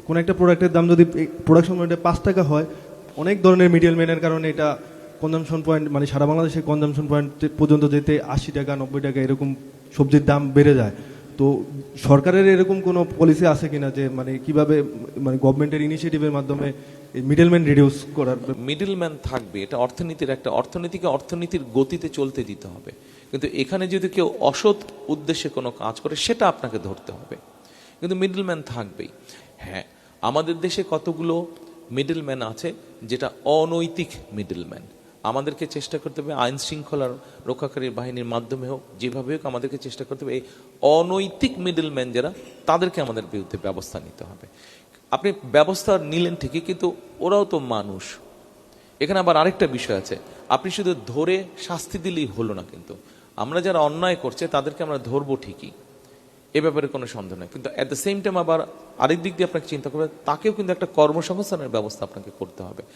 কোনো একটা প্রোডাক্টের দাম যদি প্রোডাকশন পয়েন্টে 5 টাকা হয়, অনেক ধরনের মিডল ম্যানের কারণে এটা কনজামশন পয়েন্ট মানে সারা বাংলাদেশে কনজামশন পয়েন্ট পর্যন্ত যেতে 80 টাকা 90 টাকা এরকম সবজির দাম বেড়ে যায়। তো সরকারের এরকম কোনো পলিসি আছে কিনা যে মানে কিভাবে মানে গভর্নমেন্টের ইনিশিয়েটিভের মাধ্যমে মিডলম্যান রিডিউস করার? মিডলম্যান থাকবে, এটা অর্থনীতির একটা, অর্থনীতিকে অর্থনীতির গতিতে চলতে দিতে হবে। কিন্তু এখানে যদি কেউ অসৎ উদ্দেশ্যে কোনো কাজ করে সেটা আপনাকে ধরতে হবে, কিন্তু মিডলম্যান থাকবেই। হ্যাঁ, আমাদের দেশে কতগুলো মিডলম্যান আছে যেটা অনৈতিক মিডলম্যান। আমাদেরকে চেষ্টা করতে হবে আইন শৃঙ্খলার রক্ষাকারী বাহিনীর মাধ্যমে হোক, যেভাবে হোক আমাদেরকে চেষ্টা করতে হবে এই অনৈতিক মিডলম্যান যারা, তাদেরকে আমাদের বিরুদ্ধে ব্যবস্থা নিতে হবে। আপনি ব্যবস্থা নিলেন ঠিকই, কিন্তু ওরাও তো মানুষ। এখানে আবার আরেকটা বিষয় আছে, আপনি শুধু ধরে শাস্তি দিলেই হলো না। কিন্তু আমরা যারা অন্যায় করছে তাদেরকে আমরা ধরবো ঠিকই, এ ব্যাপারে কোনো সন্দেহ নেই, কিন্তু অ্যাট দ্য সেম টাইম আবার আরেক দিক দিয়ে আপনাকে চিন্তা করবে, তাকেও কিন্তু একটা কর্মসংস্থানের ব্যবস্থা আপনাকে করতে হবে।